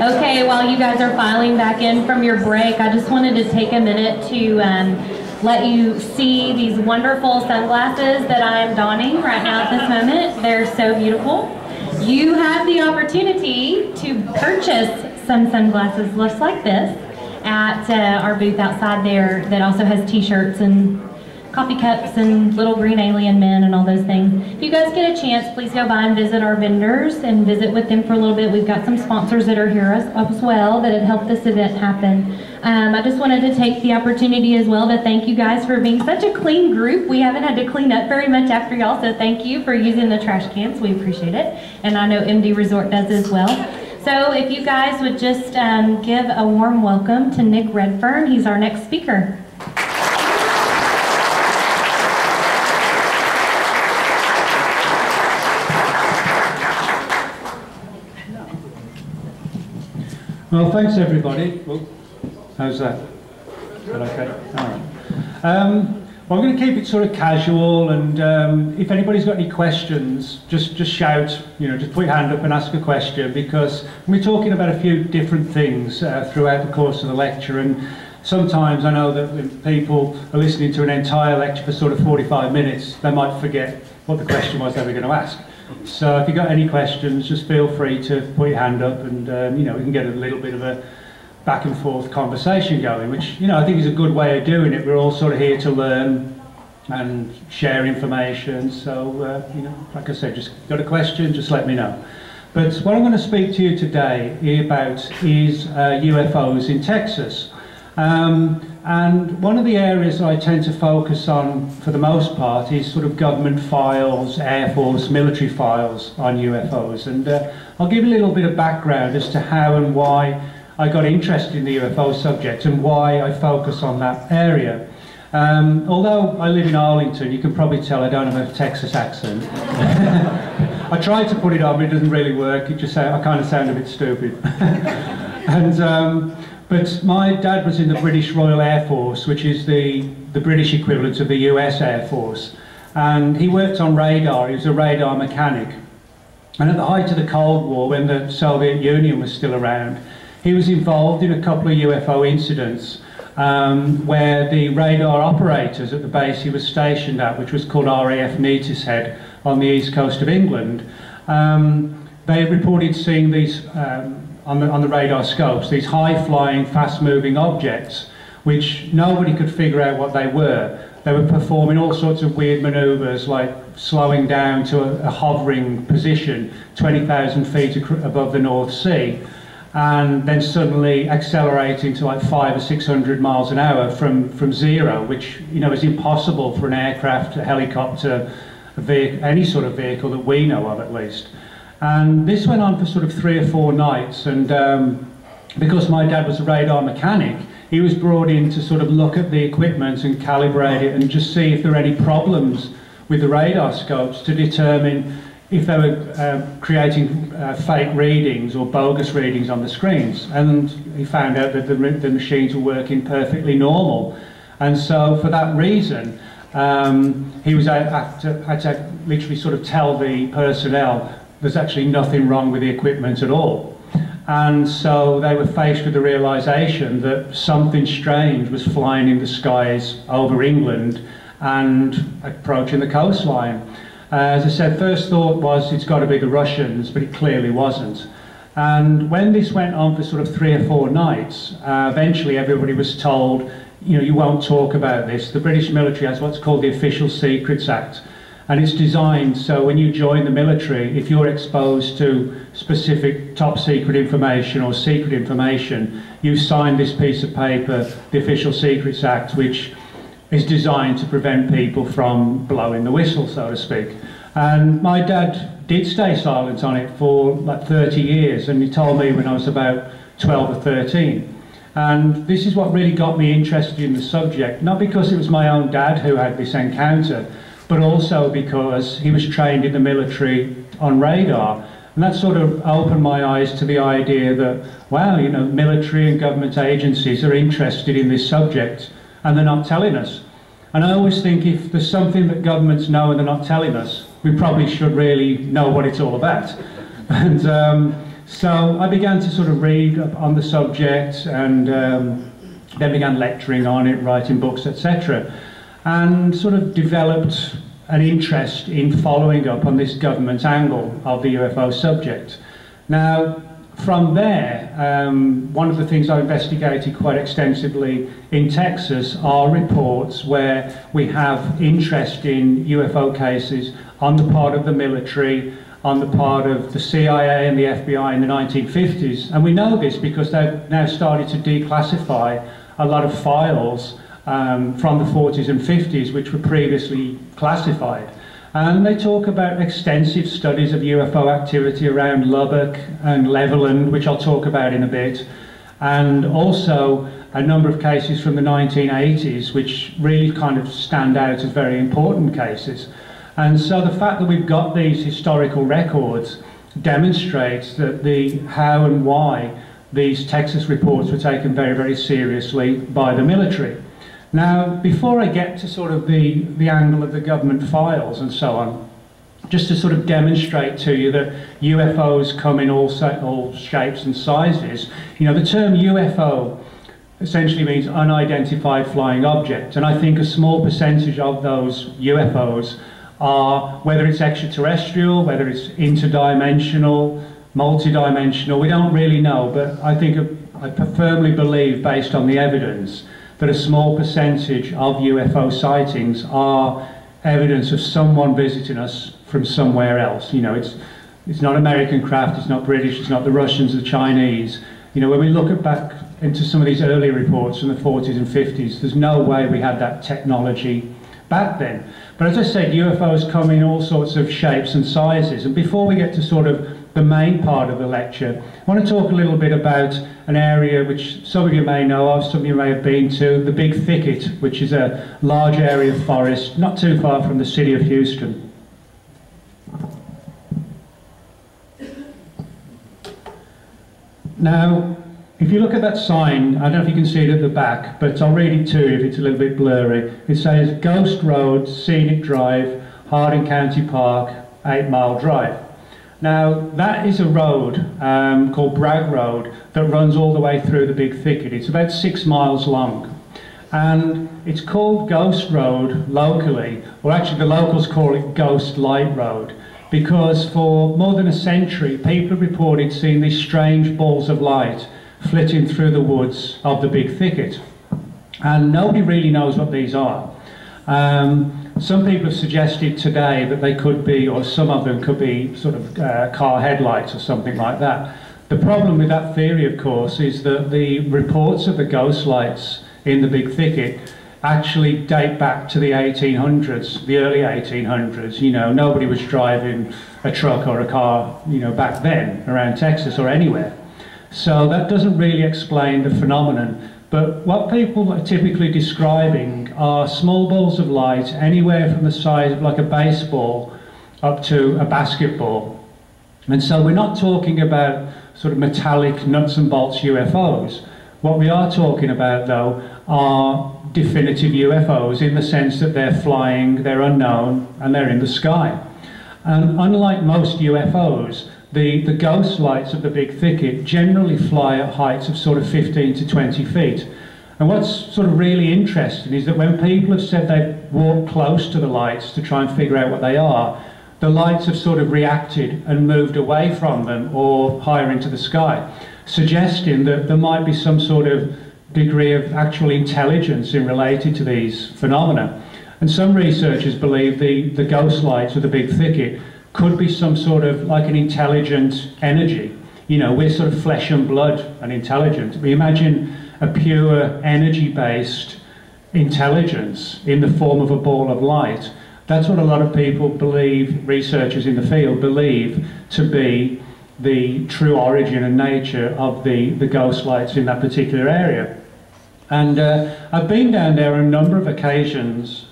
Okay, while you guys are filing back in from your break, I just wanted to take a minute to let you see these wonderful sunglasses that I am donning right now at this moment. They're so beautiful. You have the opportunity to purchase some sunglasses just like this at our booth outside there that also has t-shirts and coffee cups and little green alien men and all those things. If you guys get a chance, please go by and visit our vendors and visit with them for a little bit. We've got some sponsors that are here as well that have helped this event happen. I just wanted to take the opportunity as well to thank you guys for being such a clean group. We haven't had to clean up very much after y'all, so thank you for using the trash cans. We appreciate it. And I know MD Resort does as well. So if you guys would just give a warm welcome to Nick Redfern. He's our next speaker. Well, thanks everybody. Well, how's that? Is that okay? All right. Well, I'm going to keep it sort of casual, and if anybody's got any questions, just shout. Just put your hand up and ask a question, because we're talking about a few different things throughout the course of the lecture, and sometimes I know that when people are listening to an entire lecture for sort of 45 minutes, they might forget what the question was they were going to ask. So if you've got any questions, just feel free to put your hand up, and we can get a little bit of a back and forth conversation going, which I think is a good way of doing it. We're all sort of here to learn and share information. So like I said, just got a question, just let me know. But what I'm going to speak to you today about is UFOs in Texas. And one of the areas I tend to focus on for the most part is sort of government files, Air Force, military files on UFOs. And I'll give you a little bit of background as to how and why I got interested in the UFO subject and why I focus on that area. Although I live in Arlington, you can probably tell I don't have a Texas accent. I tried to put it on, but it doesn't really work. I kind of sound a bit stupid. But my dad was in the British Royal Air Force, which is the British equivalent of the US Air Force. And he worked on radar. He was a radar mechanic. And at the height of the Cold War, when the Soviet Union was still around, he was involved in a couple of UFO incidents where the radar operators at the base he was stationed at, which was called RAF Neatishead on the east coast of England, they reported seeing these on the radar scopes, these high-flying, fast-moving objects, which nobody could figure out what they were. They were performing all sorts of weird manoeuvres, like slowing down to a hovering position 20,000 feet above the North Sea, and then suddenly accelerating to like 500 or 600 miles an hour from zero, which is impossible for an aircraft, a helicopter, any sort of vehicle that we know of at least. And this went on for sort of 3 or 4 nights, and because my dad was a radar mechanic, he was brought in to sort of look at the equipment and calibrate it and just see if there were any problems with the radar scopes to determine if they were creating fake readings or bogus readings on the screens. And he found out that the machines were working perfectly normal. And so for that reason, he was had to literally sort of tell the personnel there's actually nothing wrong with the equipment at all. And so they were faced with the realization that something strange was flying in the skies over England and approaching the coastline. As I said, first thought was it's got to be the Russians, but it clearly wasn't. And when this went on for sort of 3 or 4 nights, eventually everybody was told, you won't talk about this. The British military has what's called the Official Secrets Act. And it's designed so when you join the military, if you're exposed to specific top secret information or secret information, you sign this piece of paper, the Official Secrets Act, which is designed to prevent people from blowing the whistle, so to speak. And my dad did stay silent on it for like 30 years, and he told me when I was about 12 or 13. And this is what really got me interested in the subject, not because it was my own dad who had this encounter, but also because he was trained in the military on radar. And that sort of opened my eyes to the idea that, wow, military and government agencies are interested in this subject and they're not telling us. And I always think if there's something that governments know and they're not telling us, we probably should really know what it's all about. And So I began to sort of read up on the subject, and then began lecturing on it, writing books, etc. And sort of developed an interest in following up on this government angle of the UFO subject. Now, from there, one of the things I investigated quite extensively in Texas are reports where we have interest in UFO cases on the part of the military, on the part of the CIA and the FBI in the 1950s. And we know this because they've now started to declassify a lot of files from the 40s and 50s which were previously classified. And they talk about extensive studies of UFO activity around Lubbock and Levelland, which I'll talk about in a bit, and also a number of cases from the 1980s which really kind of stand out as very important cases. And so the fact that we've got these historical records demonstrates that the how and why these Texas reports were taken very, very seriously by the military. Now, before I get to sort of the angle of the government files and so on, just to sort of demonstrate to you that UFOs come in all shapes and sizes, you know, the term UFO essentially means unidentified flying object, and I think a small percentage of those UFOs are, whether it's extraterrestrial, whether it's interdimensional, multidimensional, we don't really know, but I think I firmly believe, based on the evidence, that a small percentage of UFO sightings are evidence of someone visiting us from somewhere else. You know, it's not American craft, it's not British, it's not the Russians, the Chinese. You know, when we look back into some of these early reports from the 40s and 50s, there's no way we had that technology back then. But as I said, UFOs come in all sorts of shapes and sizes. And before we get to sort of the main part of the lecture, I want to talk a little bit about an area which some of you may know of, some of you may have been to, the Big Thicket, which is a large area of forest not too far from the city of Houston. Now, if you look at that sign, I don't know if you can see it at the back, but I'll read it to you if it's a little bit blurry. It says, Ghost Road, Scenic Drive, Hardin County Park, 8 Mile Drive. Now, that is a road called Bragg Road that runs all the way through the Big Thicket. It's about 6 miles long. And it's called Ghost Road locally, or actually the locals call it Ghost Light Road, because for more than a century, people have reported seeing these strange balls of light flitting through the woods of the Big Thicket. And nobody really knows what these are. Some people have suggested today that they could be, or some of them could be, sort of car headlights or something like that. The problem with that theory, of course, is that the reports of the ghost lights in the Big Thicket actually date back to the 1800s, the early 1800s. You know, nobody was driving a truck or a car, you know, back then around Texas or anywhere. So that doesn't really explain the phenomenon. But what people are typically describing are small balls of light, anywhere from the size of like a baseball up to a basketball. And so we're not talking about sort of metallic nuts and bolts UFOs. What we are talking about, though, are definitive UFOs in the sense that they're flying, they're unknown, and they're in the sky. And unlike most UFOs, the ghost lights of the Big Thicket generally fly at heights of sort of 15 to 20 feet. And what's sort of really interesting is that when people have said they've walked close to the lights to try and figure out what they are, the lights have sort of reacted and moved away from them or higher into the sky, suggesting that there might be some sort of degree of actual intelligence in related to these phenomena. And some researchers believe the ghost lights of the Big Thicket could be some sort of like an intelligent energy. You know, we're sort of flesh and blood and intelligent. We imagine a pure energy-based intelligence in the form of a ball of light. That's what a lot of people believe, researchers in the field believe, to be the true origin and nature of the ghost lights in that particular area. And I've been down there on a number of occasions.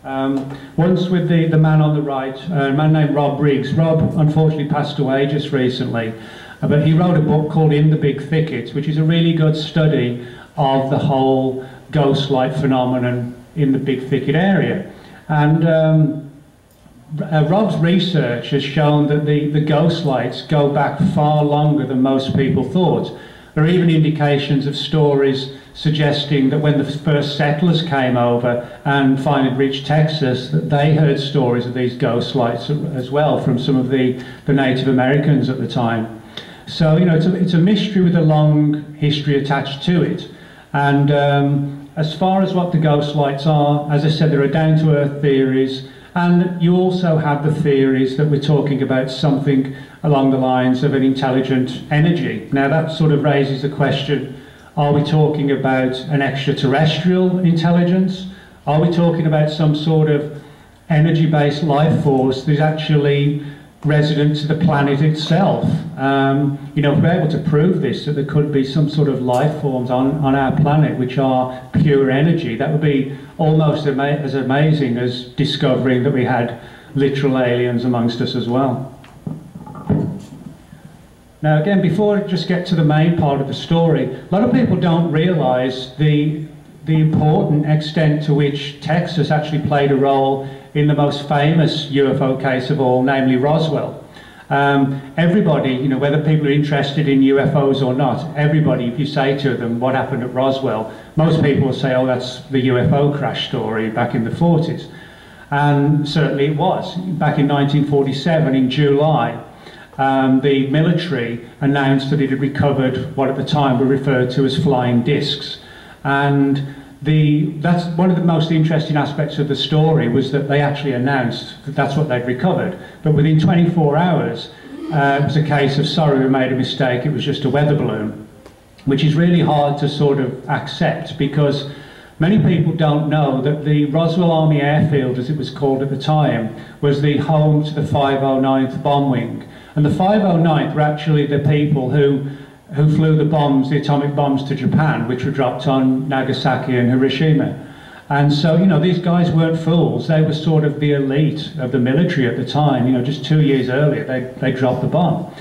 Once with the man on the right, a man named Rob Briggs. Rob unfortunately passed away just recently, but he wrote a book called In the Big Thicket, which is a really good study of the whole ghost light phenomenon in the Big Thicket area. And Rob's research has shown that the ghost lights go back far longer than most people thought. There are even indications of stories suggesting that when the first settlers came over and finally reached Texas, that they heard stories of these ghost lights as well from some of the Native Americans at the time. So, you know, it's a mystery with a long history attached to it. And as far as what the ghost lights are, as I said, there are down-to-earth theories, and you also have the theories that we're talking about something along the lines of an intelligent energy. Now that sort of raises the question, are we talking about an extraterrestrial intelligence? Are we talking about some sort of energy-based life force that's actually resident to the planet itself? You know, if we're able to prove this, that there could be some sort of life forms on our planet which are pure energy, that would be almost as amazing as discovering that we had literal aliens amongst us as well. Now again, before I just get to the main part of the story, a lot of people don't realise the important extent to which Texas actually played a role in the most famous UFO case of all, namely Roswell. Everybody, you know, whether people are interested in UFOs or not, everybody, if you say to them what happened at Roswell, most people will say, oh, that's the UFO crash story back in the 40s. And certainly it was. Back in 1947, in July, the military announced that it had recovered what at the time were referred to as flying discs. And that's one of the most interesting aspects of the story, was that they actually announced that that's what they'd recovered. But within 24 hours, it was a case of, sorry, we made a mistake, it was just a weather balloon, which is really hard to sort of accept, because many people don't know that the Roswell Army Airfield, as it was called at the time, was the home to the 509th Bomb Wing. And the 509th were actually the people who flew the bombs, the atomic bombs, to Japan, which were dropped on Nagasaki and Hiroshima. And so, you know, these guys weren't fools. They were sort of the elite of the military at the time. You know, just 2 years earlier, they dropped the bomb.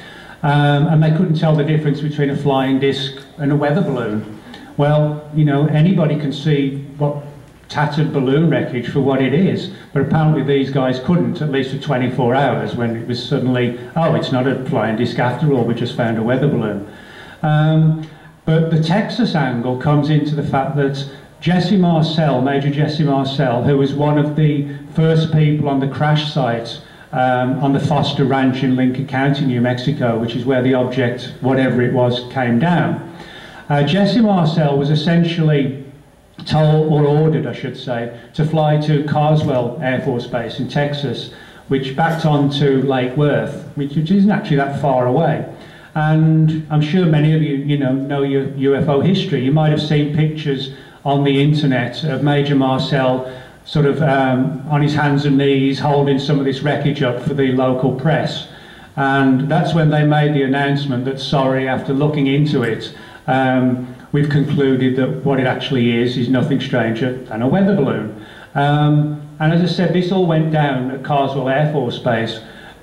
And they couldn't tell the difference between a flying disc and a weather balloon. Well, you know, anybody can see what tattered balloon wreckage for what it is, but apparently these guys couldn't, at least for 24 hours, when it was suddenly, oh, it's not a flying disc after all, we just found a weather balloon. But the Texas angle comes into the fact that Jesse Marcel, Major Jesse Marcel, who was one of the first people on the crash site on the Foster Ranch in Lincoln County, New Mexico, which is where the object, whatever it was, came down. Jesse Marcel was essentially told, or ordered I should say, to fly to Carswell Air Force Base in Texas, which backed onto Lake Worth, which isn't actually that far away. And I'm sure many of you, know your UFO history. You might have seen pictures on the internet of Major Marcel sort of on his hands and knees holding some of this wreckage up for the local press. And that's when they made the announcement that, sorry, after looking into it, we've concluded that what it actually is nothing stranger than a weather balloon. And as I said, this all went down at Carswell Air Force Base,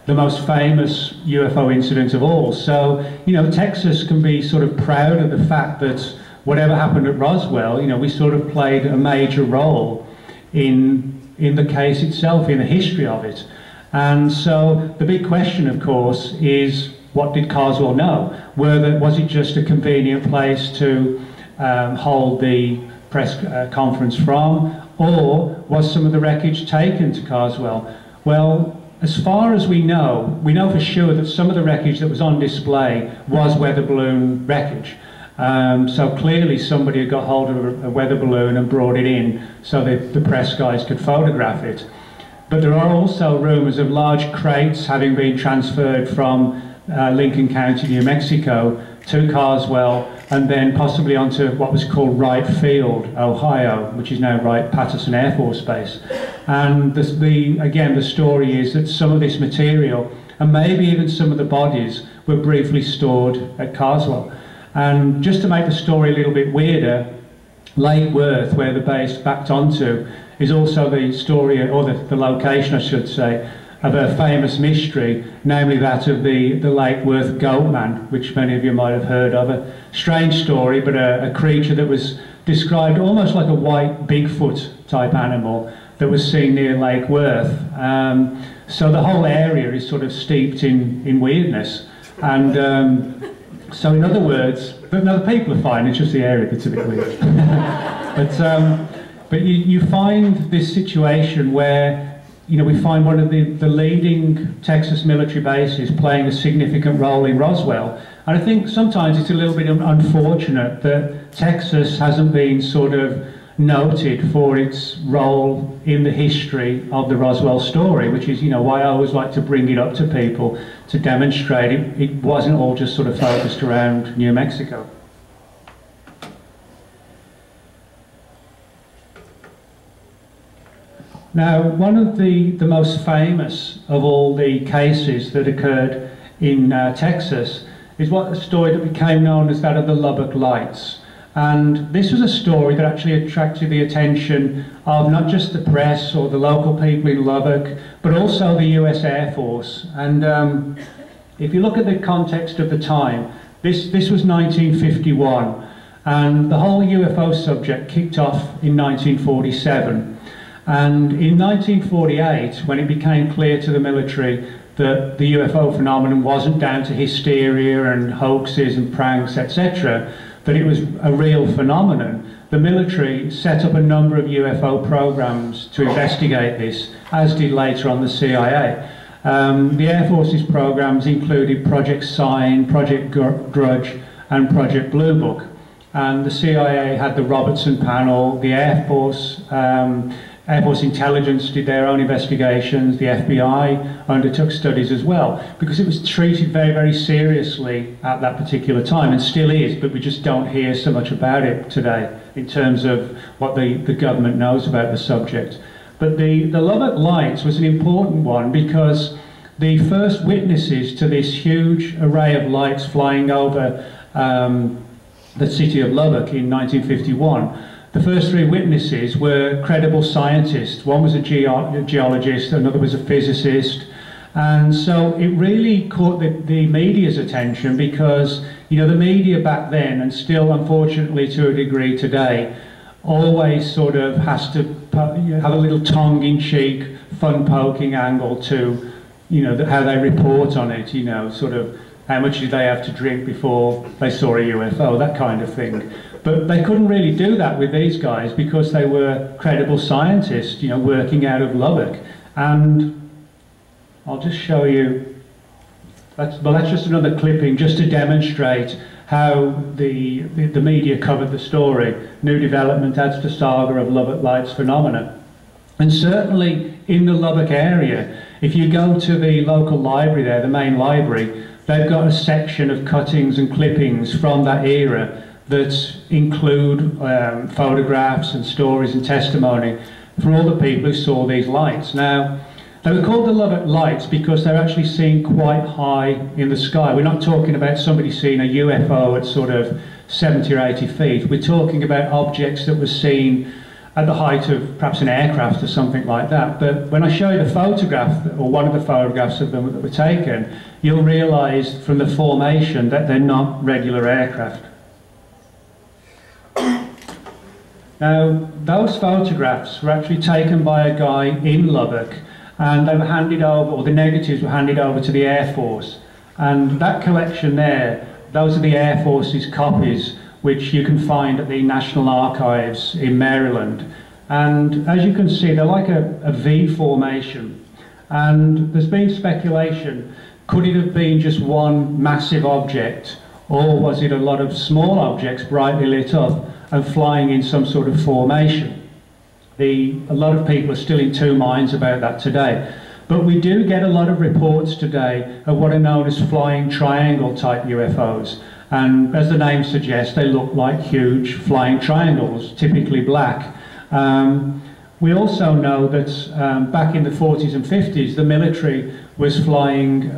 the most famous UFO incident of all. So, you know, Texas can be sort of proud of the fact that whatever happened at Roswell, you know, we sort of played a major role in the case itself, in the history of it. And so the big question, of course, is, what did Carswell know? Was it just a convenient place to hold the press conference from, or was some of the wreckage taken to Carswell? Well, as far as we know for sure that some of the wreckage that was on display was weather balloon wreckage. So clearly somebody had got hold of a weather balloon and brought it in so that the press guys could photograph it. But there are also rumours of large crates having been transferred from Lincoln County, New Mexico to Carswell, and then possibly onto what was called Wright Field, Ohio, which is now Wright-Patterson Air Force Base. And again, the story is that some of this material, and maybe even some of the bodies, were briefly stored at Carswell. And just to make the story a little bit weirder, Lake Worth, where the base backed onto, is also the story, or the location, I should say, of a famous mystery, namely that of the Lake Worth goat man, which many of you might have heard of. A strange story, but a creature that was described almost like a white Bigfoot type animal, that was seen near Lake Worth. So the whole area is sort of steeped in weirdness. And so in other words, but no, the people are fine, it's just the area that's a bit weird. But you find this situation where, you know, we find one of the leading Texas military bases playing a significant role in Roswell. And I think sometimes it's a little bit unfortunate that Texas hasn't been sort of noted for its role in the history of the Roswell story, which is, you know, why I always like to bring it up to people to demonstrate it wasn't all just sort of focused around New Mexico. Now, one of the most famous of all the cases that occurred in Texas is what the story that became known as that of the Lubbock Lights. And this was a story that actually attracted the attention of not just the press or the local people in Lubbock, but also the US Air Force. And if you look at the context of the time, this was 1951, and the whole UFO subject kicked off in 1947. And in 1948, when it became clear to the military that the UFO phenomenon wasn't down to hysteria and hoaxes and pranks, etc., that it was a real phenomenon, the military set up a number of UFO programs to investigate this, as did later on the CIA. The Air Force's programs included Project Sign, Project Grudge, and Project Blue Book. And the CIA had the Robertson Panel, the Air Force Intelligence did their own investigations, the FBI undertook studies as well, because it was treated very, very seriously at that particular time, and still is, but we just don't hear so much about it today in terms of what the government knows about the subject. But the Lubbock Lights was an important one because the first witnesses to this huge array of lights flying over the city of Lubbock in 1951, the first three witnesses were credible scientists. One was a geologist, another was a physicist. And so it really caught the media's attention because, you know, the media back then, and still unfortunately to a degree today, always sort of has to have a little tongue-in-cheek, fun-poking angle to, you know, how they report on it, you know, sort of how much did they have to drink before they saw a UFO, that kind of thing. But they couldn't really do that with these guys because they were credible scientists, you know, working out of Lubbock. And I'll just show you, that's just another clipping just to demonstrate how the media covered the story. New development adds to saga of Lubbock Lights phenomena. And certainly in the Lubbock area, if you go to the local library there, the main library, they've got a section of cuttings and clippings from that era that include photographs and stories and testimony from all the people who saw these lights. Now, they were called the Lubbock Lights because they're actually seen quite high in the sky. We're not talking about somebody seeing a UFO at sort of 70 or 80 feet. We're talking about objects that were seen at the height of perhaps an aircraft or something like that. But when I show you the photograph, or one of the photographs of them that were taken, you'll realise from the formation that they're not regular aircraft. Now, those photographs were actually taken by a guy in Lubbock, and they were handed over, or the negatives were handed over to the Air Force. And that collection there, those are the Air Force's copies, which you can find at the National Archives in Maryland. And as you can see, they're like a V formation. And there's been speculation, could it have been just one massive object, or was it a lot of small objects brightly lit up and flying in some sort of formation? A lot of people are still in two minds about that today. But we do get a lot of reports today of what are known as flying triangle type UFOs. And as the name suggests, they look like huge flying triangles, typically black. We also know that back in the 40s and 50s, the military was flying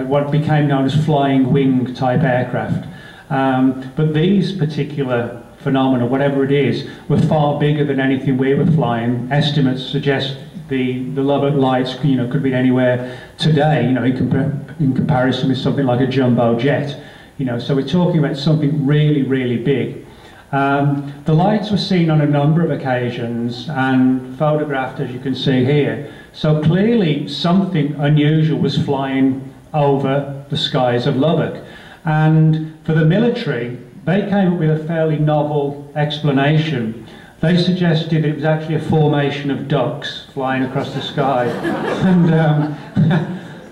what became known as flying wing type aircraft. But these particular phenomena, whatever it is, were far bigger than anything we were flying. Estimates suggest the Lubbock Lights, you know, could be anywhere today, you know, in comparison with something like a jumbo jet. You know, so we're talking about something really, really big. The lights were seen on a number of occasions and photographed, as you can see here. So clearly something unusual was flying over the skies of Lubbock. And for the military, they came up with a fairly novel explanation. They suggested it was actually a formation of ducks flying across the sky. And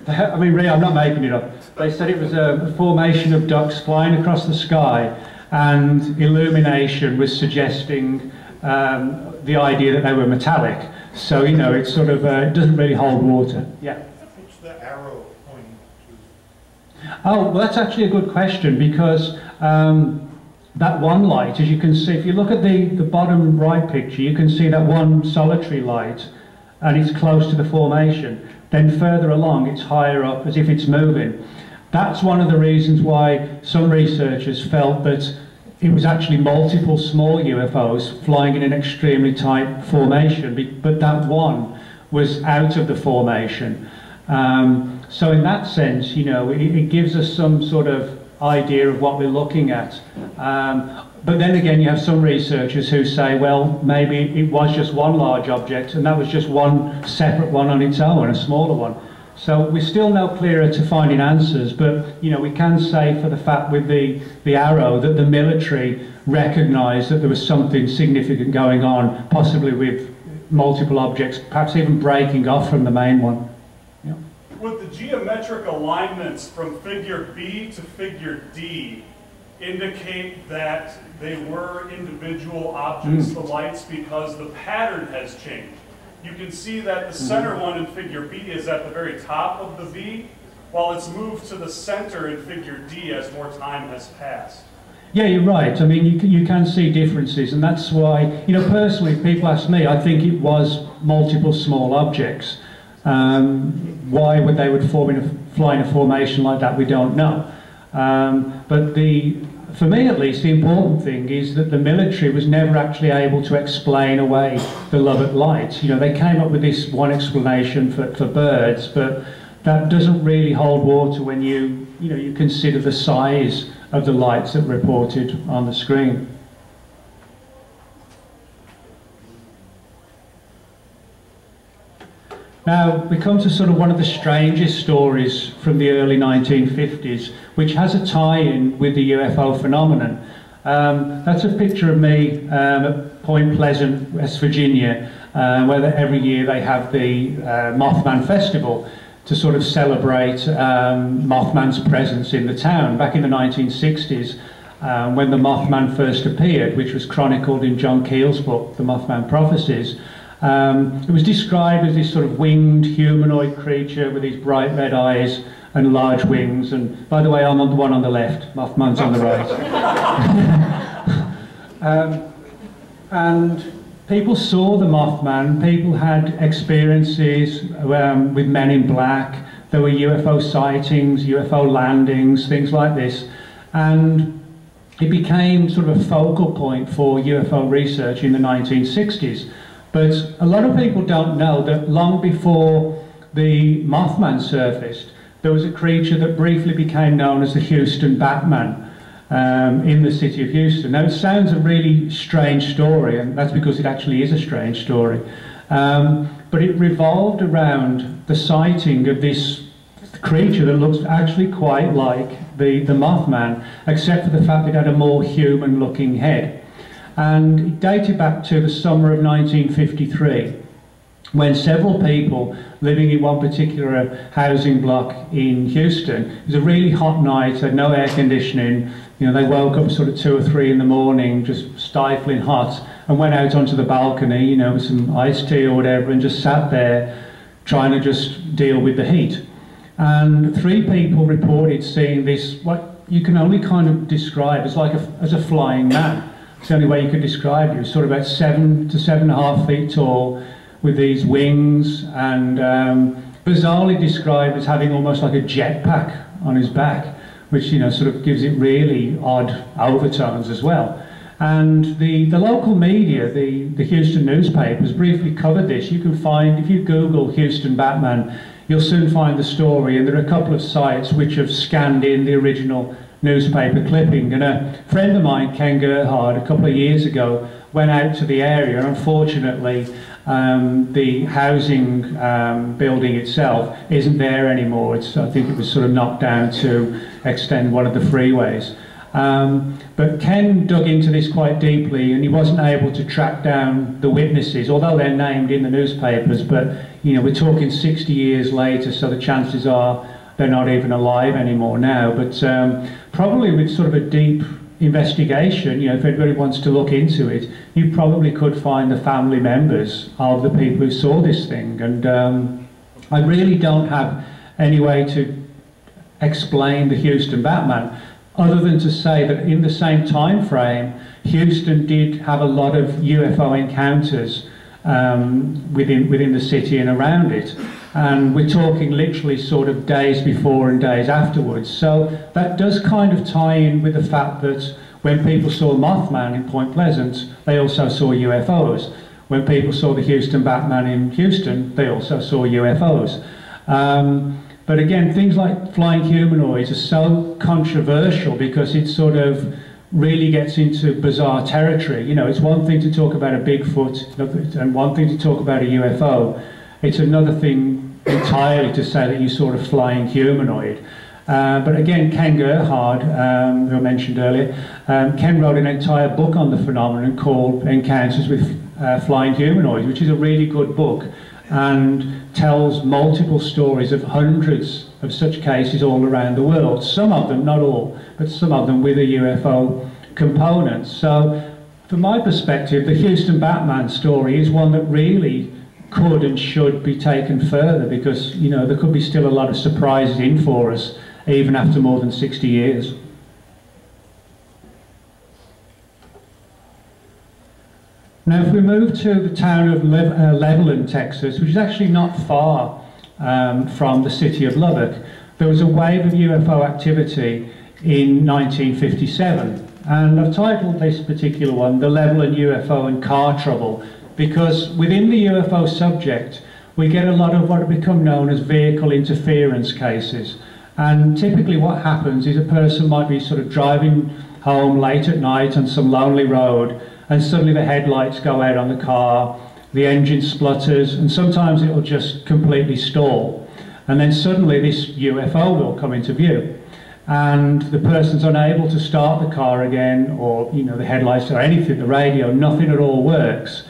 I mean, really, I'm not making it up. They said it was a formation of ducks flying across the sky, and illumination was suggesting the idea that they were metallic. So, you know, it's sort of, it doesn't really hold water. Yeah? What's the arrow pointing to? Oh, well, that's actually a good question, because that one light, as you can see, if you look at the bottom right picture, you can see that one solitary light, and it's close to the formation. Then further along, it's higher up, as if it's moving. That's one of the reasons why some researchers felt that it was actually multiple small UFOs flying in an extremely tight formation, but that one was out of the formation. So in that sense, you know, it gives us some sort of idea of what we're looking at. But then again, you have some researchers who say, well, maybe it was just one large object, and that was just one separate one on its own, a smaller one. So we're still no clearer to finding answers, but you know, we can say for the fact with the arrow that the military recognised that there was something significant going on, possibly with multiple objects, perhaps even breaking off from the main one. Yeah. Would the geometric alignments from figure B to figure D indicate that they were individual objects, the lights, because the pattern has changed? You can see that the center one in figure B is at the very top of the V, while it's moved to the center in figure D as more time has passed. Yeah, you're right. I mean, you can see differences, and that's why, you know, personally, if people ask me, I think it was multiple small objects. Why would they fly in a formation like that, we don't know. But for me at least, the important thing is that the military was never actually able to explain away the Lubbock lights. You know, they came up with this one explanation for birds, but that doesn't really hold water when you consider the size of the lights that were reported on the screen. Now, we come to sort of one of the strangest stories from the early 1950s, which has a tie-in with the UFO phenomenon. That's a picture of me at Point Pleasant, West Virginia, where every year they have the Mothman Festival to sort of celebrate Mothman's presence in the town. Back in the 1960s, when the Mothman first appeared, which was chronicled in John Keel's book, The Mothman Prophecies, it was described as this sort of winged humanoid creature with these bright red eyes and large wings. And by the way, I'm on the one on the left, Mothman's on the right. And people saw the Mothman, people had experiences with men in black, there were UFO sightings, UFO landings, things like this. And it became sort of a focal point for UFO research in the 1960s. But a lot of people don't know that long before the Mothman surfaced, there was a creature that briefly became known as the Houston Batman in the city of Houston. Now, it sounds a really strange story, and that's because it actually is a strange story. But it revolved around the sighting of this creature that looks actually quite like the Mothman, except for the fact it had a more human-looking head. And it dated back to the summer of 1953, when several people living in one particular housing block in Houston, it was a really hot night, had no air conditioning, you know, they woke up sort of 2 or 3 in the morning, just stifling hot, and went out onto the balcony, you know, with some iced tea or whatever, and just sat there trying to just deal with the heat. And 3 people reported seeing this, what you can only kind of describe as like as a flying man. It's the only way you could describe it. It was sort of about 7 to 7.5 feet tall, with these wings, and bizarrely described as having almost like a jetpack on his back, which, you know, sort of gives it really odd overtones as well. And the local media, the Houston newspapers, briefly covered this. You can find, if you Google Houston Batman, you'll soon find the story, and there are a couple of sites which have scanned in the original newspaper clipping. And a friend of mine, Ken Gerhard, a couple of years ago, went out to the area, and unfortunately the housing building itself isn't there anymore. I think it was sort of knocked down to extend one of the freeways. But Ken dug into this quite deeply, and he wasn't able to track down the witnesses, although they're named in the newspapers. But you know, we're talking 60 years later, so the chances are they're not even alive anymore now. But probably with sort of a deep investigation, you know, if anybody wants to look into it, you probably could find the family members of the people who saw this thing. And I really don't have any way to explain the Houston Batman, other than to say that in the same time frame, Houston did have a lot of UFO encounters within the city and around it. And we're talking literally sort of days before and days afterwards. So that does kind of tie in with the fact that when people saw Mothman in Point Pleasant, they also saw UFOs. When people saw the Houston Batman in Houston, they also saw UFOs. But again, things like flying humanoids are so controversial because it sort of really gets into bizarre territory. You know, it's one thing to talk about a Bigfoot and one thing to talk about a UFO. It's another thing entirely to say that you saw a flying humanoid. But again, Ken Gerhard, who I mentioned earlier, Ken wrote an entire book on the phenomenon called Encounters with Flying Humanoids, which is a really good book and tells multiple stories of hundreds of such cases all around the world. Some of them, not all, but some of them with a UFO component. So from my perspective, the Houston Batman story is one that really could and should be taken further, because you know there could be still a lot of surprises in for us even after more than 60 years. Now if we move to the town of Levelland, Texas, which is actually not far from the city of Lubbock, there was a wave of UFO activity in 1957, and I've titled this particular one "The Levelland UFO and Car Trouble," because within the UFO subject we get a lot of what have become known as vehicle interference cases. And typically what happens is a person might be sort of driving home late at night on some lonely road, and suddenly the headlights go out on the car, the engine splutters, and sometimes it will just completely stall. And then suddenly this UFO will come into view, and the person's unable to start the car again, or you know, the headlights or anything, the radio, nothing at all works,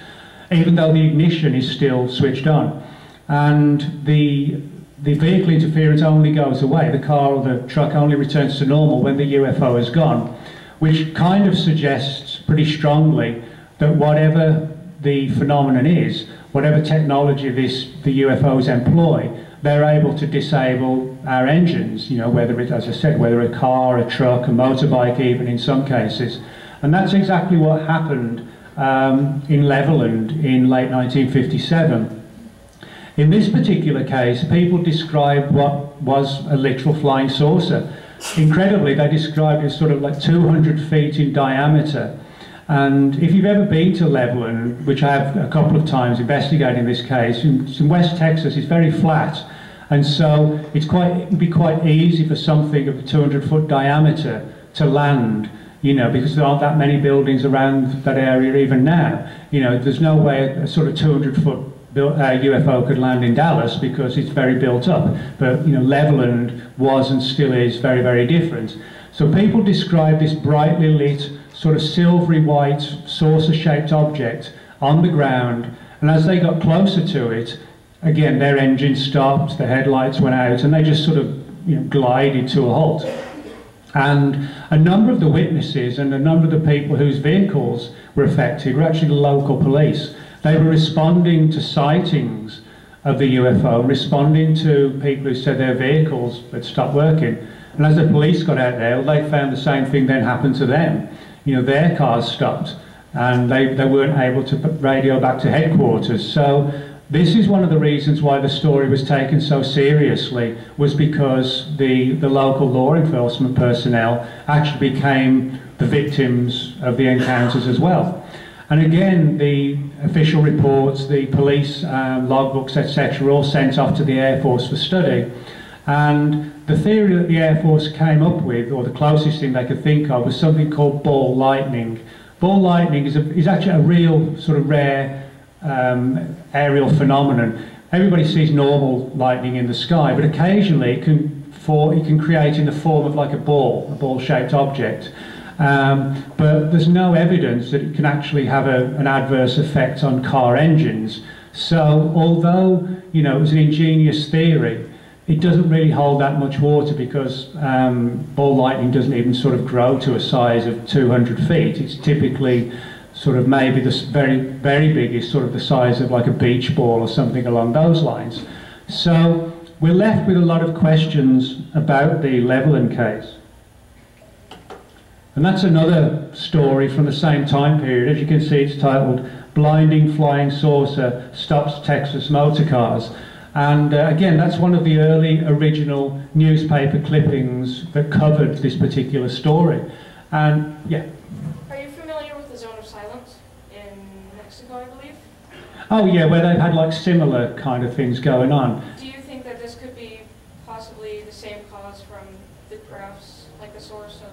even though the ignition is still switched on. And the vehicle interference only goes away, the car or the truck only returns to normal when the UFO is gone, which kind of suggests pretty strongly that whatever the phenomenon is, whatever technology the UFOs employ, they're able to disable our engines, you know, whether it, as I said, whether a car, a truck, a motorbike even in some cases. And that's exactly what happened in Levelland in late 1957. In this particular case, people described what was a literal flying saucer. Incredibly, they described it as sort of like 200 feet in diameter. And if you've ever been to Levelland, which I have a couple of times investigating this case, in West Texas it's very flat. And so it would be quite easy for something of a 200-foot diameter to land, you know, because there aren't that many buildings around that area even now. You know, there's no way a sort of 200-foot UFO could land in Dallas because it's very built up. But you know, Levelland was and still is very, very different. So people describe this brightly lit, sort of silvery white, saucer-shaped object on the ground, and as they got closer to it, again, their engine stopped, the headlights went out, and they just sort of, you know, glided to a halt. And a number of the witnesses and a number of the people whose vehicles were affected were actually the local police. They were responding to sightings of the UFO, responding to people who said their vehicles had stopped working. And as the police got out there, they found the same thing then happened to them. You know, their cars stopped and they weren't able to radio back to headquarters. So this is one of the reasons why the story was taken so seriously, was because the local law enforcement personnel actually became the victims of the encounters as well. And again, the official reports, the police logbooks, etc., were all sent off to the Air Force for study. And the theory that the Air Force came up with, or the closest thing they could think of, was something called ball lightning. Ball lightning is actually a real sort of rare aerial phenomenon. Everybody sees normal lightning in the sky, but occasionally it can create in the form of like a ball-shaped object. But there's no evidence that it can actually have an adverse effect on car engines. So although, you know, it was an ingenious theory, it doesn't really hold that much water, because ball lightning doesn't even sort of grow to a size of 200 feet. It's typically sort of maybe the very, very big is sort of the size of like a beach ball or something along those lines. So we're left with a lot of questions about the Levelland case. And that's another story from the same time period. As you can see, it's titled "Blinding Flying Saucer Stops Texas Motor Cars." And again, that's one of the early original newspaper clippings that covered this particular story. And yeah. Are you familiar with the Zone of Silence in Mexico, I believe? Oh yeah, where they've had like similar kind of things going on. Do you think that this could be possibly the same cause from perhaps like the source of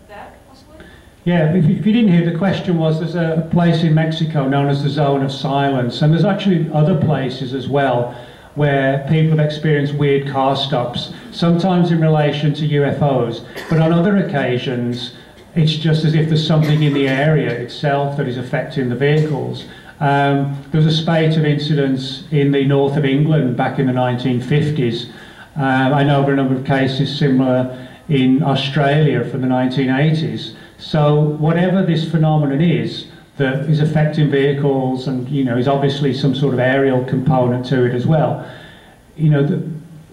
that, possibly? Yeah, if you didn't hear, the question was, there's a place in Mexico known as the Zone of Silence, and there's actually other places as well where people have experienced weird car stops, sometimes in relation to UFOs, but on other occasions it's just as if there's something in the area itself that is affecting the vehicles. There was a spate of incidents in the north of England back in the 1950s. I know of a number of cases similar in Australia from the 1980s. So whatever this phenomenon is that is affecting vehicles, and you know, is obviously some sort of aerial component to it as well. You know,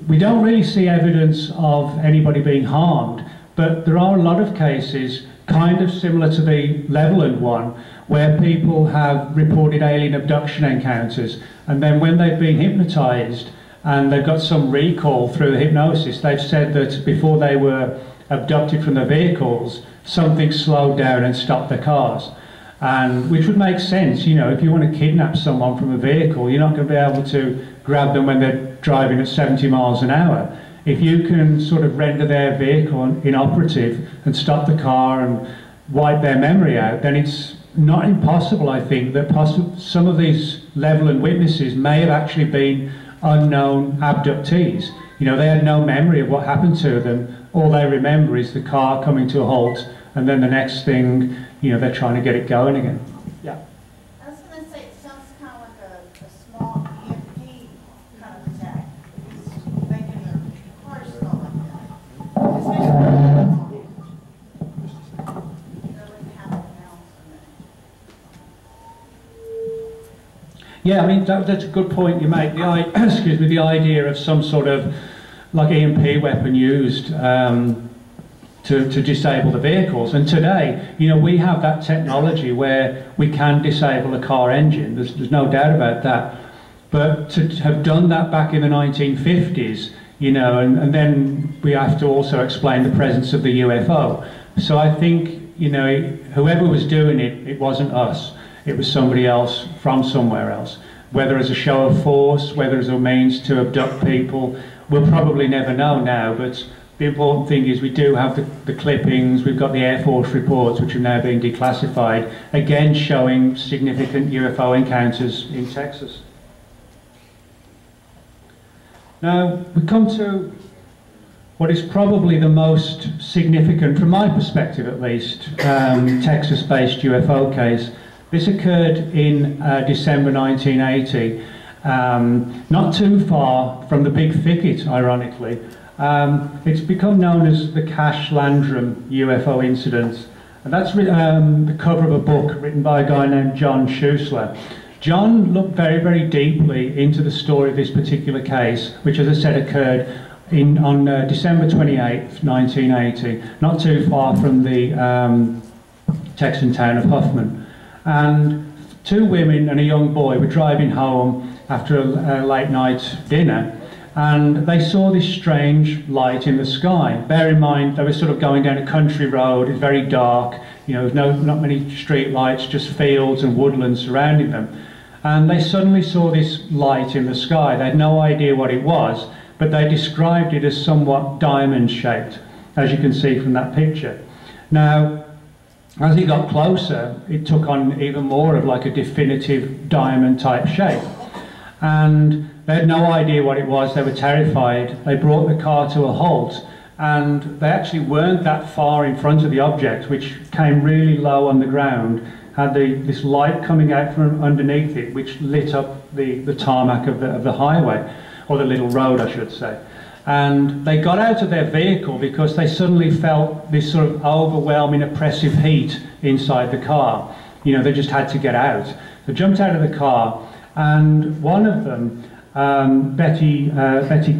we don't really see evidence of anybody being harmed, but there are a lot of cases kind of similar to the Levelland one, where people have reported alien abduction encounters, and then when they've been hypnotized and they've got some recall through the hypnosis, they've said that before they were abducted from their vehicles, something slowed down and stopped their cars. And which would make sense, you know, if you want to kidnap someone from a vehicle, you're not going to be able to grab them when they're driving at 70 miles an hour. If you can sort of render their vehicle inoperative and stop the car and wipe their memory out, then it's not impossible, I think, that some of these Levelland witnesses may have actually been unknown abductees. You know, they had no memory of what happened to them. All they remember is the car coming to a halt, and then the next thing, you know, they're trying to get it going again. Yeah. I was going to say, it sounds kind of like a small EMP kind of attack. It's making their cars go like that. Especially yeah, I mean, that's a good point you make. Excuse me, the idea of some sort of like EMP weapon used to disable the vehicles. And today, you know, we have that technology where we can disable a car engine. There's no doubt about that. But to have done that back in the 1950s, you know, and then we have to also explain the presence of the UFO. So I think, you know, whoever was doing it, it wasn't us. It was somebody else from somewhere else. Whether as a show of force, whether as a means to abduct people, we'll probably never know now, but the important thing is we do have the clippings, we've got the Air Force reports which have now been declassified, again showing significant UFO encounters in Texas. Now we come to what is probably the most significant, from my perspective at least, Texas-based UFO case. This occurred in December 1980, not too far from the Big Thicket, ironically. It's become known as the Cash Landrum UFO incident, and that's the cover of a book written by a guy named John Schuessler. John looked very, very deeply into the story of this particular case, which, as I said, occurred on December 28th, 1980, not too far from the Texan town of Huffman. And two women and a young boy were driving home after a late night dinner, and they saw this strange light in the sky. Bear in mind, they were sort of going down a country road. It's very dark, you know, not many street lights, just fields and woodlands surrounding them. And they suddenly saw this light in the sky. They had no idea what it was, but they described it as somewhat diamond-shaped, as you can see from that picture. Now, as it got closer, it took on even more of like a definitive diamond-type shape. And they had no idea what it was, they were terrified. They brought the car to a halt, and they actually weren't that far in front of the object, which came really low on the ground, had this light coming out from underneath it, which lit up the tarmac of the highway, or the little road, I should say. And they got out of their vehicle because they suddenly felt this sort of overwhelming, oppressive heat inside the car. You know, they just had to get out. They jumped out of the car, and one of them, Betty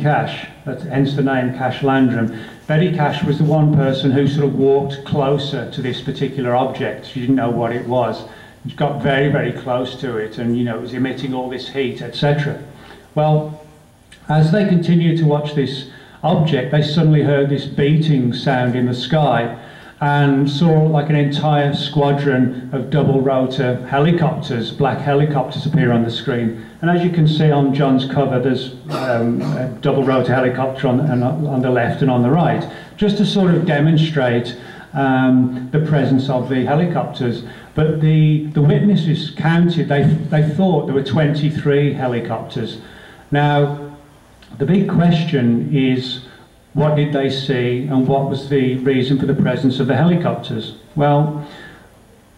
Cash, that's hence the name Cash Landrum. Betty Cash was the one person who sort of walked closer to this particular object. She didn't know what it was. She got very, very close to it, and you know, it was emitting all this heat, etc. Well, as they continued to watch this object, they suddenly heard this beating sound in the sky and saw like an entire squadron of double rotor helicopters, black helicopters, appear on the screen. And as you can see on John's cover, there's a double rotor helicopter on the left and on the right, just to sort of demonstrate the presence of the helicopters. But the witnesses counted, they thought there were 23 helicopters. Now, the big question is, what did they see and what was the reason for the presence of the helicopters? Well,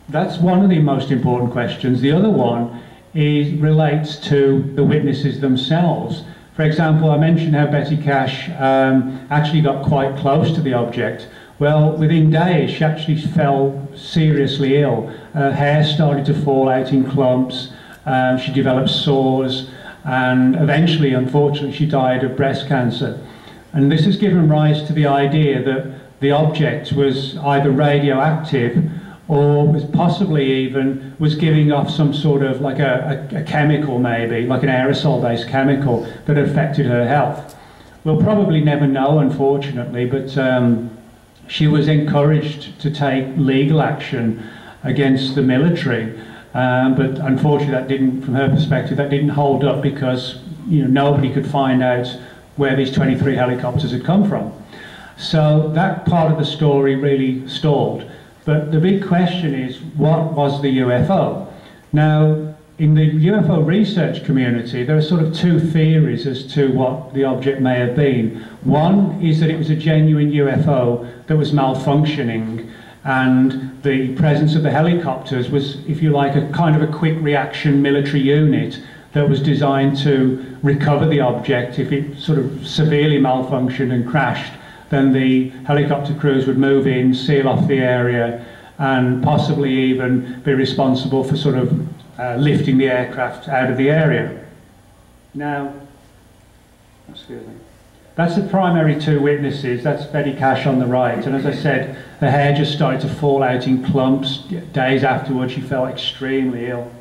that's one of the most important questions. The other one relates to the witnesses themselves. For example, I mentioned how Betty Cash actually got quite close to the object. Well, within days, she actually fell seriously ill. Her hair started to fall out in clumps. She developed sores. And eventually, unfortunately, she died of breast cancer. And this has given rise to the idea that the object was either radioactive or was possibly even was giving off some sort of like a chemical, maybe, like an aerosol-based chemical that affected her health. We'll probably never know, unfortunately, but she was encouraged to take legal action against the military. But unfortunately, that didn't, from her perspective, that didn't hold up because nobody could find out where these 23 helicopters had come from. So that part of the story really stalled. But the big question is, what was the UFO? Now, in the UFO research community, there are sort of two theories as to what the object may have been. One is that it was a genuine UFO that was malfunctioning, and the presence of the helicopters was, if you like, a kind of a quick reaction military unit that was designed to recover the object. If it sort of severely malfunctioned and crashed, then the helicopter crews would move in, seal off the area, and possibly even be responsible for sort of lifting the aircraft out of the area. Now, excuse me. That's the primary two witnesses. That's Betty Cash on the right. And as I said, her hair just started to fall out in clumps. Days afterwards, she felt extremely ill.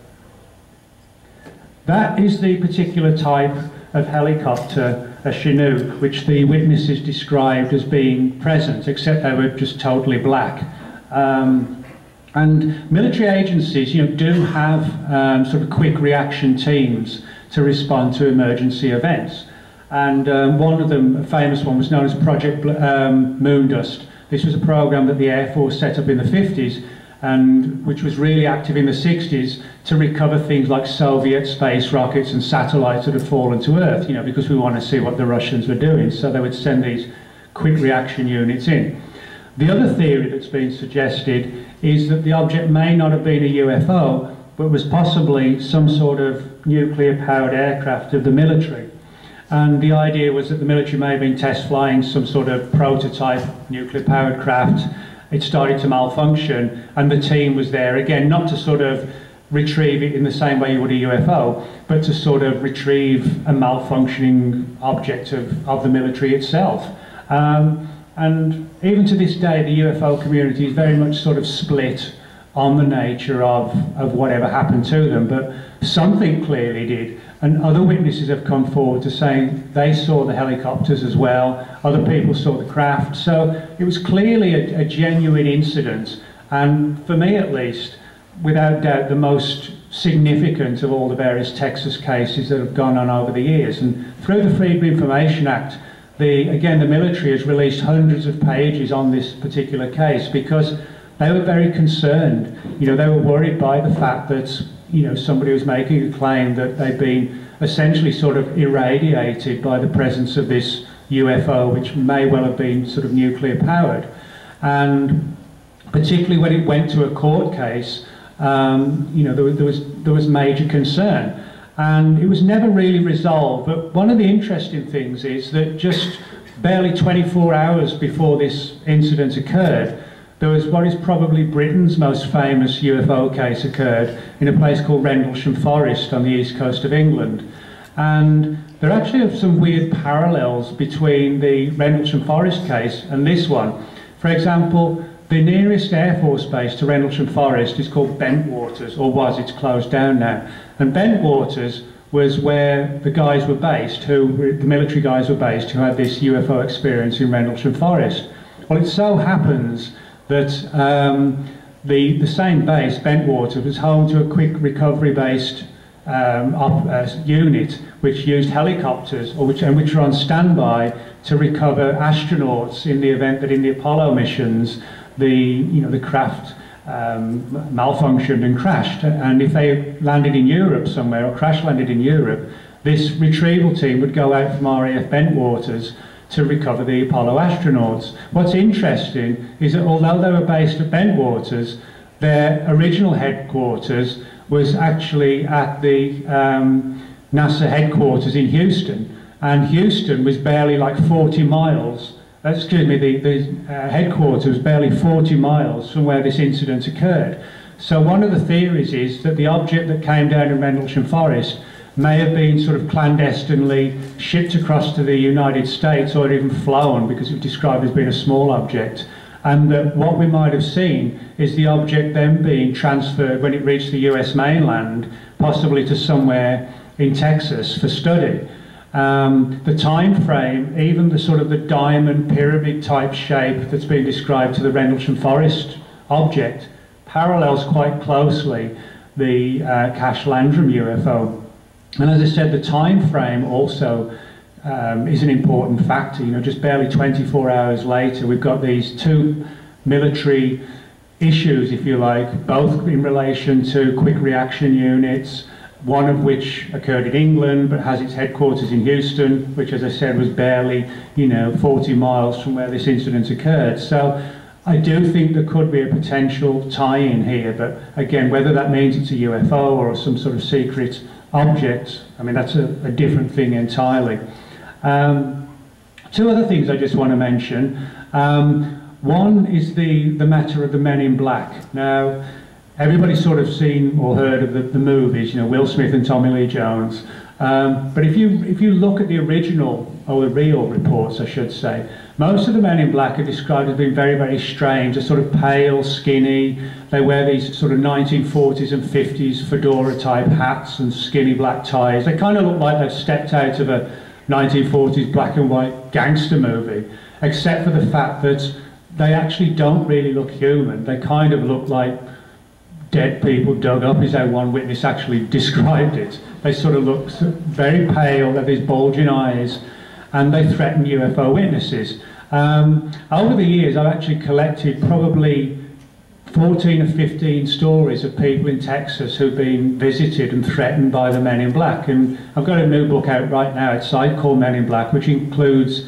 That is the particular type of helicopter, a Chinook, which the witnesses described as being present, except they were just totally black. And military agencies, do have sort of quick reaction teams to respond to emergency events. And one of them, a famous one, was known as Project Moondust. This was a program that the Air Force set up in the 50s, and which was really active in the 60s to recover things like Soviet space rockets and satellites that had fallen to Earth, because we want to see what the Russians were doing. So they would send these quick reaction units in. The other theory that's been suggested is that the object may not have been a UFO, but was possibly some sort of nuclear-powered aircraft of the military. And the idea was that the military may have been test flying some sort of prototype nuclear-powered craft. It started to malfunction, and the team was there, again, not to sort of retrieve it in the same way you would a UFO, but to sort of retrieve a malfunctioning object of the military itself. And even to this day, the UFO community is very much sort of split on the nature of whatever happened to them, but something clearly did. And other witnesses have come forward to say they saw the helicopters as well. Other people saw the craft. So it was clearly a genuine incident. And for me, at least, without doubt, the most significant of all the various Texas cases that have gone on over the years. And through the Freedom of Information Act, the military has released hundreds of pages on this particular case because they were very concerned. You know, they were worried by the fact that, you know, somebody was making a claim that they'd been essentially sort of irradiated by the presence of this UFO, which may well have been sort of nuclear powered. And particularly when it went to a court case, you know, there was major concern. And it was never really resolved. But one of the interesting things is that just barely 24 hours before this incident occurred, there was what is probably Britain's most famous UFO case occurred in a place called Rendlesham Forest on the east coast of England. And there actually are some weird parallels between the Rendlesham Forest case and this one. For example, the nearest Air Force base to Rendlesham Forest is called Bentwaters, or was, it's closed down now. And Bentwaters was where the guys were based, the military guys were based, who had this UFO experience in Rendlesham Forest. Well, it so happens that the same base, Bentwaters, was home to a quick recovery-based unit which used helicopters, which were on standby to recover astronauts in the event that in the Apollo missions the craft malfunctioned and crashed, and if they landed in Europe somewhere or crash landed in Europe, this retrieval team would go out from RAF Bentwaters to recover the Apollo astronauts. What's interesting is that although they were based at Bentwaters, their original headquarters was actually at the NASA headquarters in Houston, and Houston was barely like 40 miles. Excuse me, the headquarters was barely 40 miles from where this incident occurred. So one of the theories is that the object that came down in Rendlesham Forest may have been sort of clandestinely shipped across to the United States or even flown, because it was described as being a small object. And that what we might have seen is the object then being transferred when it reached the US mainland, possibly to somewhere in Texas for study. The time frame, even the sort of the diamond pyramid type shape that's been described to the Rendlesham Forest object, parallels quite closely the Cash Landrum UFO. And as I said, the time frame also is an important factor. You know, just barely 24 hours later, we've got these two military issues, if you like, both in relation to quick reaction units, one of which occurred in England but has its headquarters in Houston, which, as I said, was barely, 40 miles from where this incident occurred. So I do think there could be a potential tie-in here, but again, whether that means it's a UFO or some sort of secret object, I mean, that's a different thing entirely. Two other things I just want to mention. One is the matter of the Men in Black. Now, everybody's sort of seen or heard of the movies, Will Smith and Tommy Lee Jones. But if you look at the original, or the real reports, I should say, most of the Men in Black are described as being very, very strange. They're sort of pale, skinny. They wear these sort of 1940s and 50s fedora-type hats and skinny black ties. They kind of look like they've stepped out of a 1940s black and white gangster movie, except for the fact that they actually don't really look human. They kind of look like dead people dug up, is how one witness actually described it. They sort of look very pale, they have these bulging eyes, and they threaten UFO witnesses. Over the years, I've actually collected probably 14 or 15 stories of people in Texas who've been visited and threatened by the Men in Black. And I've got a new book out right now, it's called Men in Black, which includes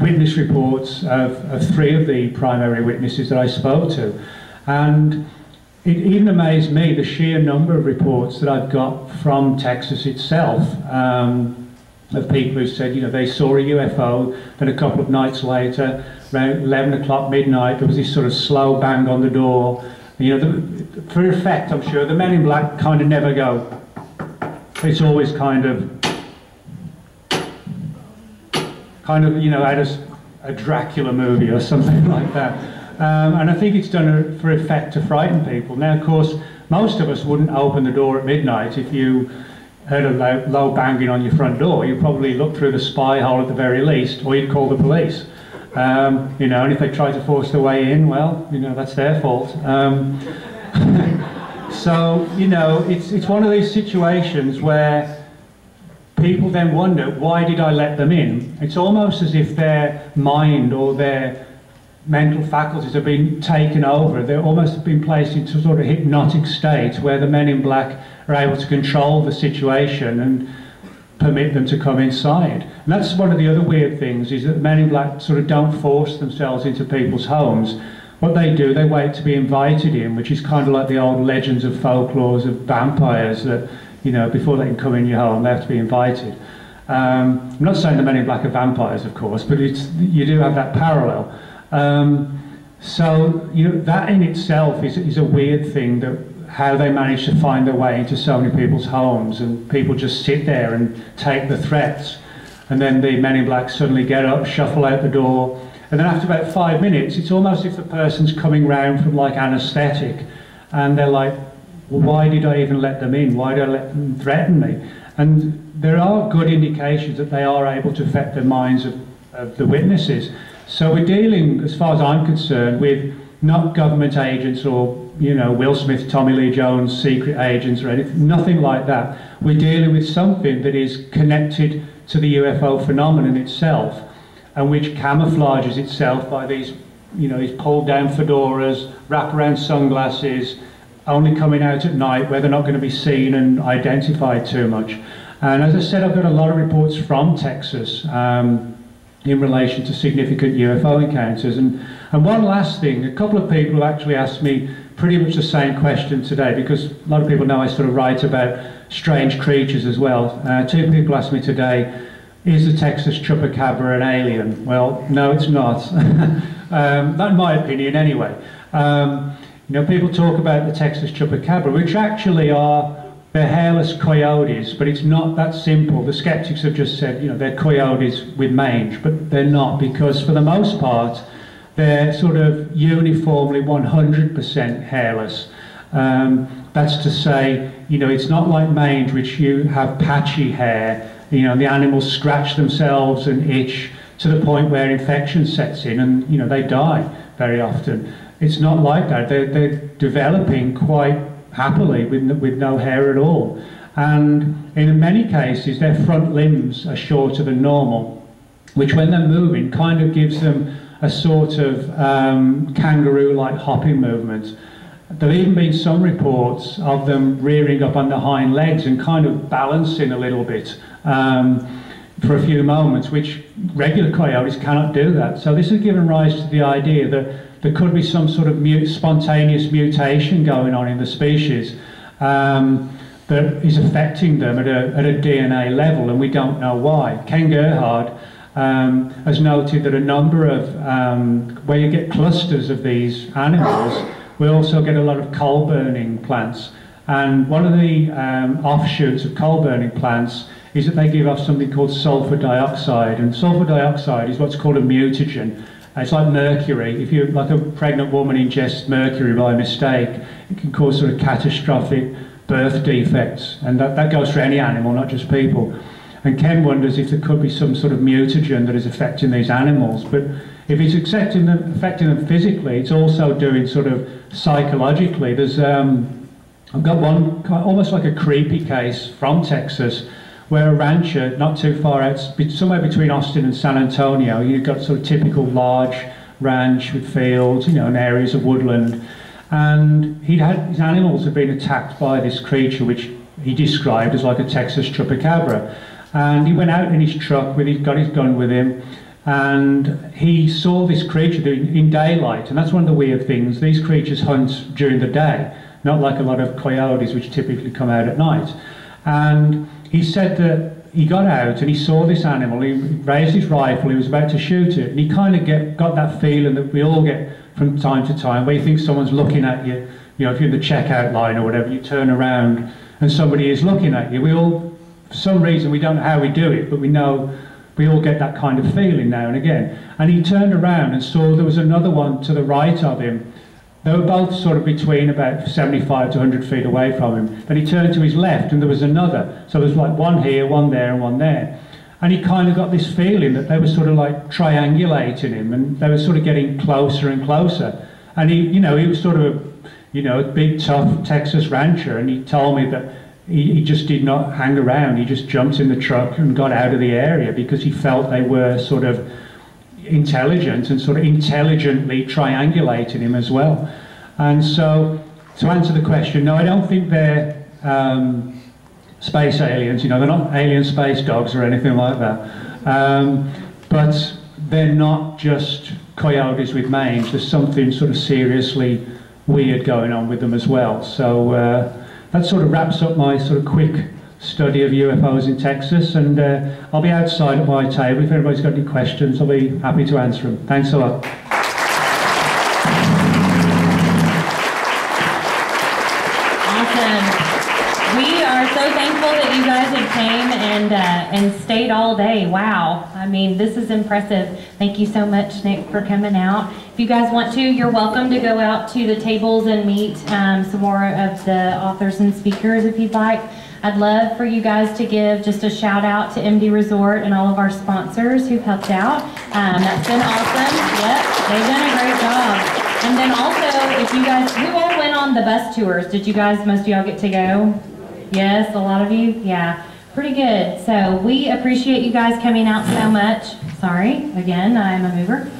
witness reports of 3 of the primary witnesses that I spoke to. And it even amazed me the sheer number of reports that I've got from Texas itself, of people who said, they saw a UFO, then a couple of nights later, around 11 o'clock, midnight, there was this sort of slow bang on the door. For effect, I'm sure, the Men in Black kind of never go. It's always kind of out of a Dracula movie or something like that. And I think it's done for effect to frighten people. Now, of course, most of us wouldn't open the door at midnight if you heard a low banging on your front door. You'd probably look through the spy hole at the very least, or you'd call the police. And if they try to force their way in, well, that's their fault. So, you know, it's one of these situations where people then wonder, why did I let them in? It's almost as if their mind or their mental faculties have been taken over. They're almost been placed into sort of hypnotic state where the men in black are able to control the situation and permit them to come inside. And that's one of the other weird things, is that the men in black sort of don't force themselves into people's homes. What they do, they wait to be invited in, which is kind of like the old legends of folklores of vampires that, you know, before they can come in your home, they have to be invited. I'm not saying the men in black are vampires, of course, but you do have that parallel. So, you know, that in itself is a weird thing, that how they manage to find their way into so many people's homes, and people just sit there and take the threats, and then the men in black suddenly get up, shuffle out the door, and then after about 5 minutes, it's almost as if the person's coming round from like anaesthetic, and they're like, well, why did I even let them in? Why did I let them threaten me? And there are good indications that they are able to affect the minds of the witnesses. So we're dealing, as far as I'm concerned, with not government agents or, you know, Will Smith, Tommy Lee Jones, secret agents or anything, nothing like that. We're dealing with something that is connected to the UFO phenomenon itself, and which camouflages itself by these, you know, these pulled down fedoras, wraparound sunglasses, only coming out at night where they're not going to be seen and identified too much. And as I said, I've got a lot of reports from Texas in relation to significant UFO encounters. And one last thing, a couple of people have actually asked me pretty much the same question today, because a lot of people know I sort of write about strange creatures as well. 2 people asked me today, is the Texas Chupacabra an alien? Well, no, it's not. Not in my opinion anyway. You know, people talk about the Texas Chupacabra, which actually are, they're hairless coyotes, but it's not that simple. The skeptics have just said, you know, they're coyotes with mange, but they're not, because for the most part, they're sort of uniformly 100% hairless. That's to say, you know, it's not like mange, which you have patchy hair. You know, the animals scratch themselves and itch to the point where infection sets in, and, you know, they die very often. It's not like that. They're developing quite happily with no hair at all. And in many cases, their front limbs are shorter than normal, which when they're moving kind of gives them a sort of kangaroo-like hopping movement. There have even been some reports of them rearing up on their hind legs and kind of balancing a little bit for a few moments, which regular coyotes cannot do that. So this has given rise to the idea that there could be some sort of spontaneous mutation going on in the species that is affecting them at a DNA level, and we don't know why. Ken Gerhard has noted that a number of, where you get clusters of these animals, we also get a lot of coal-burning plants. And one of the offshoots of coal-burning plants is that they give off something called sulfur dioxide, and sulfur dioxide is what's called a mutagen. It's like mercury. If you, like a pregnant woman ingests mercury by mistake, it can cause sort of catastrophic birth defects, and that goes for any animal, not just people. And Ken wonders if there could be some sort of mutagen that is affecting these animals. But if it's affecting them physically, it's also doing sort of psychologically. There's I've got one almost like a creepy case from Texas, where a rancher not too far out, somewhere between Austin and San Antonio, you've got sort of typical large ranch with fields, you know, and areas of woodland. And his animals had been attacked by this creature, which he described as like a Texas Chupacabra. And he went out in his truck, got his gun with him, and he saw this creature in daylight. And that's one of the weird things. These creatures hunt during the day, not like a lot of coyotes, which typically come out at night. And he said that he got out and he saw this animal, he raised his rifle, he was about to shoot it, and he kind of got that feeling that we all get from time to time, where you think someone's looking at you. You know, if you're in the checkout line or whatever, you turn around and somebody is looking at you. We all, for some reason, we don't know how we do it, but we know we all get that kind of feeling now and again. And he turned around and saw there was another one to the right of him. They were both sort of between about 75 to 100 feet away from him. Then he turned to his left and there was another. So there's like one here, one there, and one there. And he kind of got this feeling that they were sort of like triangulating him, and they were sort of getting closer and closer. And he, you know, he was sort of, you know, a big tough Texas rancher, and he told me that he just did not hang around. He just jumped in the truck and got out of the area because he felt they were sort of intelligent and sort of intelligently triangulating him as well. And so, to answer the question, no, I don't think they're space aliens. You know, they're not alien space dogs or anything like that. But they're not just coyotes with mange. There's something sort of seriously weird going on with them as well. So that sort of wraps up my sort of quick study of UFOs in Texas, and I'll be outside at my table. If anybody's got any questions, I'll be happy to answer them. Thanks a lot. Awesome. We are so thankful that you guys have came and stayed all day. Wow. I mean, this is impressive. Thank you so much, Nick, for coming out. If you guys want to, you're welcome to go out to the tables and meet some more of the authors and speakers if you'd like. I'd love for you guys to give just a shout out to MD Resort and all of our sponsors who've helped out. That's been awesome. Yep, they've done a great job. And then also, if you guys, who all went on the bus tours? Did you guys, most of y'all get to go? Yes, a lot of you? Yeah, pretty good. So we appreciate you guys coming out so much. Sorry, again, I'm a mover.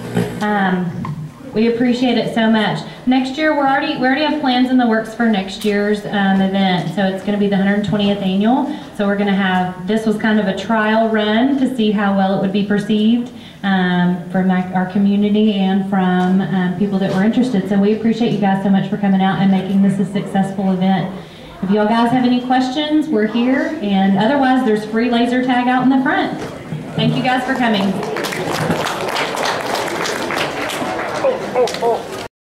We appreciate it so much. Next year, we already have plans in the works for next year's event. So it's going to be the 120th annual. So we're going to have, this was kind of a trial run to see how well it would be perceived from our community and from people that were interested. So we appreciate you guys so much for coming out and making this a successful event. If y'all guys have any questions, we're here. And otherwise, there's free laser tag out in the front. Thank you guys for coming.